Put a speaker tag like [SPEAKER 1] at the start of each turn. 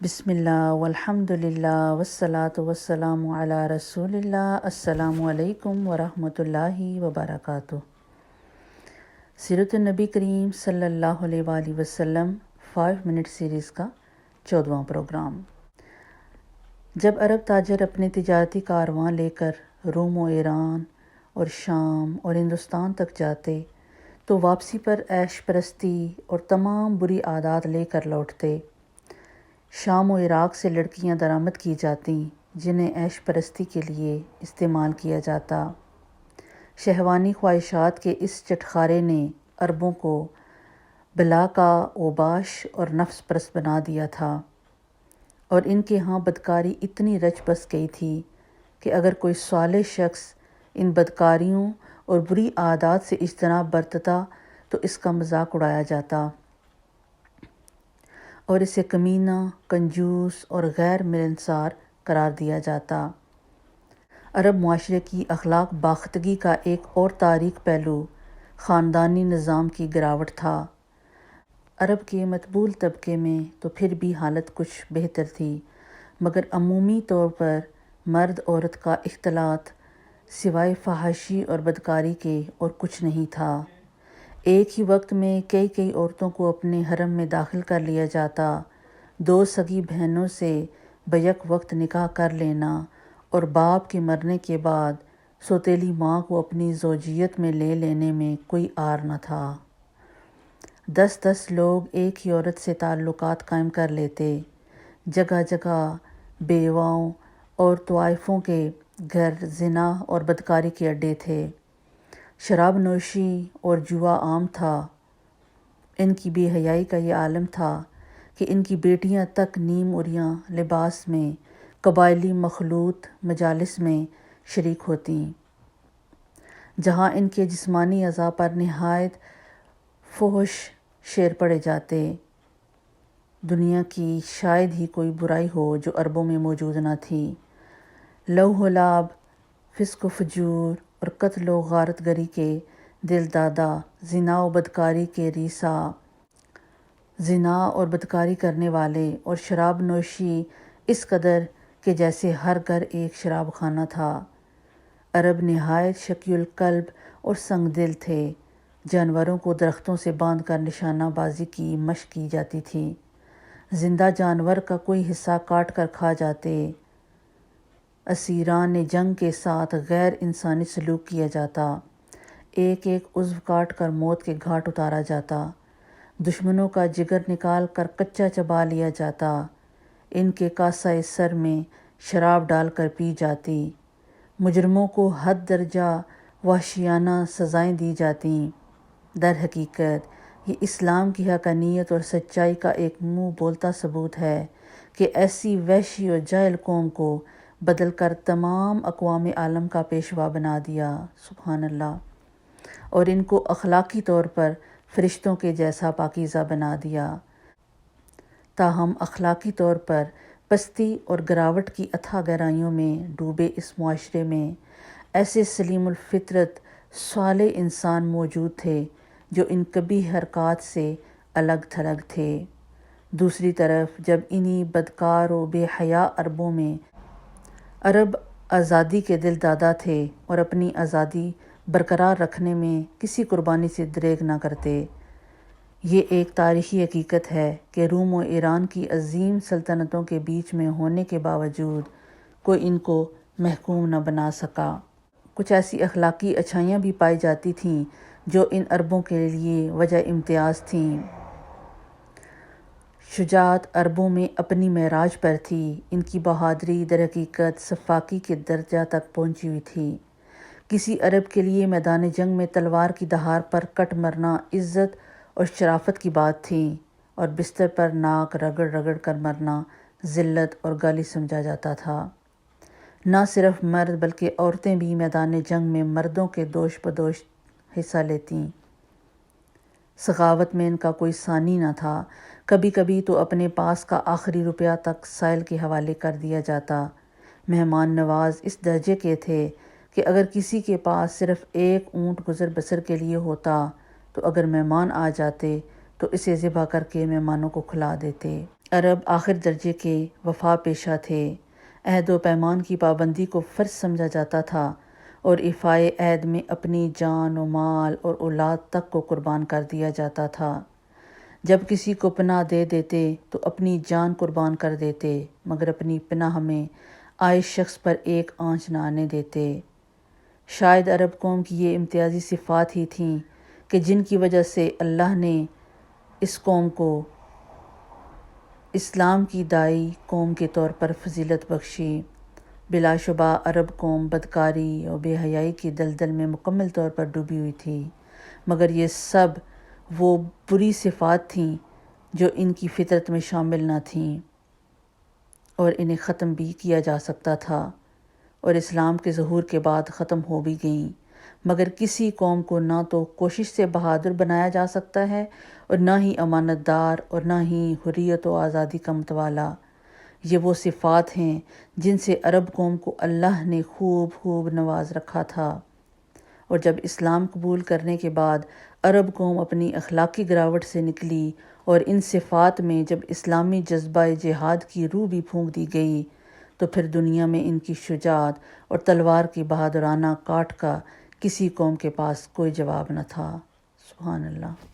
[SPEAKER 1] بسم اللہ والحمد للہ والصلاة والسلام علی رسول اللہ۔ السلام علیکم ورحمۃ اللہ وبرکاتہ۔ سیرت النبی کریم صلی اللہ علیہ وآلہ وسلم 5 منٹ سیریز کا 14واں پروگرام۔ جب عرب تاجر اپنے تجارتی کارواں لے کر روم و ایران اور شام اور ہندوستان تک جاتے تو واپسی پر عیش پرستی اور تمام بری عادات لے کر لوٹتے۔ شام و عراق سے لڑکیاں درآمد کی جاتیں جنہیں عیش پرستی کے لیے استعمال کیا جاتا۔ شہوانی خواہشات کے اس چٹخارے نے عربوں کو بلا کا اوباش اور نفس پرست بنا دیا تھا، اور ان کے ہاں بدکاری اتنی رچ بس گئی تھی کہ اگر کوئی صالح شخص ان بدکاریوں اور بری عادات سے اجتناب برتتا تو اس کا مذاق اڑایا جاتا اور اسے کمینہ، کنجوس اور غیر ملنسار قرار دیا جاتا۔ عرب معاشرے کی اخلاق باختگی کا ایک اور تاریک پہلو خاندانی نظام کی گراوٹ تھا۔ عرب کے متبول طبقے میں تو پھر بھی حالت کچھ بہتر تھی، مگر عمومی طور پر مرد عورت کا اختلاط سوائے فحاشی اور بدکاری کے اور کچھ نہیں تھا۔ ایک ہی وقت میں کئی عورتوں کو اپنے حرم میں داخل کر لیا جاتا، 2 سگی بہنوں سے بیک وقت نکاح کر لینا اور باپ کے مرنے کے بعد سوتیلی ماں کو اپنی زوجیت میں لے لینے میں کوئی عار نہ تھا۔ 10 لوگ ایک ہی عورت سے تعلقات قائم کر لیتے۔ جگہ جگہ بیواؤں اور طوائفوں کے گھر زنا اور بدکاری کے اڈے تھے۔ شراب نوشی اور جوا عام تھا۔ ان کی بے حیائی کا یہ عالم تھا کہ ان کی بیٹیاں تک نیم عریاں لباس میں قبائلی مخلوط مجالس میں شریک ہوتیں، جہاں ان کے جسمانی اعضاء پر نہایت فحش شعر پڑھے جاتے۔ دنیا کی شاید ہی کوئی برائی ہو جو عربوں میں موجود نہ تھی۔ لو و لعب، فسق و فجور اور قتل و غارت گری کے دل دادا، زنا و بدکاری کے ریسا، زنا اور بدکاری کرنے والے اور شراب نوشی اس قدر کہ جیسے ہر گھر ایک شراب خانہ تھا۔ عرب نہایت شقی القلب اور سنگ دل تھے۔ جانوروں کو درختوں سے باندھ کر نشانہ بازی کی مشق کی جاتی تھی۔ زندہ جانور کا کوئی حصہ کاٹ کر کھا جاتے۔ اسیران جنگ کے ساتھ غیر انسانی سلوک کیا جاتا۔ ایک عضو کاٹ کر موت کے گھاٹ اتارا جاتا۔ دشمنوں کا جگر نکال کر کچا چبا لیا جاتا۔ ان کے کاسہ سر میں شراب ڈال کر پی جاتی۔ مجرموں کو حد درجہ وحشیانہ سزائیں دی جاتیں۔ در حقیقت یہ اسلام کی حقانیت اور سچائی کا ایک منہ بولتا ثبوت ہے کہ ایسی وحشی اور جاہل قوم کو بدل کر تمام اقوام عالم کا پیشوا بنا دیا، سبحان اللہ، اور ان کو اخلاقی طور پر فرشتوں کے جیسا پاکیزہ بنا دیا۔ تاہم اخلاقی طور پر پستی اور گراوٹ کی اتھاہ گہرائیوں میں ڈوبے اس معاشرے میں ایسے سلیم الفطرت صالح انسان موجود تھے جو ان قبیح حرکات سے الگ تھلگ تھے۔ دوسری طرف جب انہی بدکار و بے حیا عربوں میں عرب آزادی کے دل دادا تھے اور اپنی آزادی برقرار رکھنے میں کسی قربانی سے دریغ نہ کرتے۔ یہ ایک تاریخی حقیقت ہے کہ روم و ایران کی عظیم سلطنتوں کے بیچ میں ہونے کے باوجود کوئی ان کو محکوم نہ بنا سکا۔ کچھ ایسی اخلاقی اچھائیاں بھی پائی جاتی تھیں جو ان عربوں کے لیے وجہ امتیاز تھیں۔ شجاعت عربوں میں اپنی معراج پر تھی۔ ان کی بہادری در حقیقت سفاکی کے درجہ تک پہنچی ہوئی تھی۔ کسی عرب کے لیے میدان جنگ میں تلوار کی دھار پر کٹ مرنا عزت اور شرافت کی بات تھی، اور بستر پر ناک رگڑ رگڑ کر مرنا ذلت اور گالی سمجھا جاتا تھا۔ نہ صرف مرد بلکہ عورتیں بھی میدان جنگ میں مردوں کے دوش بدوش حصہ لیتیں۔ سخاوت میں ان کا کوئی ثانی نہ تھا۔ کبھی کبھی تو اپنے پاس کا آخری روپیہ تک سائل کے حوالے کر دیا جاتا۔ مہمان نواز اس درجے کے تھے کہ اگر کسی کے پاس صرف 1 اونٹ گزر بسر کے لیے ہوتا تو اگر مہمان آ جاتے تو اسے ذبح کر کے مہمانوں کو کھلا دیتے۔ عرب آخر درجے کے وفا پیشہ تھے۔ عہد و پیمان کی پابندی کو فرض سمجھا جاتا تھا اور ایفائے عہد میں اپنی جان و مال اور اولاد تک کو قربان کر دیا جاتا تھا۔ جب کسی کو پناہ دے دیتے تو اپنی جان قربان کر دیتے، مگر اپنی پناہ میں آئے شخص پر ایک آنچ نہ آنے دیتے۔ شاید عرب قوم کی یہ امتیازی صفات ہی تھیں کہ جن کی وجہ سے اللہ نے اس قوم کو اسلام کی داعی قوم کے طور پر فضیلت بخشی۔ بلا شبہ عرب قوم بدکاری اور بے حیائی کی دلدل میں مکمل طور پر ڈوبی ہوئی تھی، مگر یہ سب وہ بری صفات تھیں جو ان کی فطرت میں شامل نہ تھیں اور انہیں ختم بھی کیا جا سکتا تھا، اور اسلام کے ظہور کے بعد ختم ہو بھی گئیں۔ مگر کسی قوم کو نہ تو کوشش سے بہادر بنایا جا سکتا ہے اور نہ ہی امانت دار اور نہ ہی حریت و آزادی کا متوالا۔ یہ وہ صفات ہیں جن سے عرب قوم کو اللہ نے خوب نواز رکھا تھا، اور جب اسلام قبول کرنے کے بعد عرب قوم اپنی اخلاقی گراوٹ سے نکلی اور ان صفات میں جب اسلامی جذبہ جہاد کی روح بھی پھونک دی گئی تو پھر دنیا میں ان کی شجاعت اور تلوار کی بہادرانہ کاٹ کا کسی قوم کے پاس کوئی جواب نہ تھا۔ سبحان اللہ۔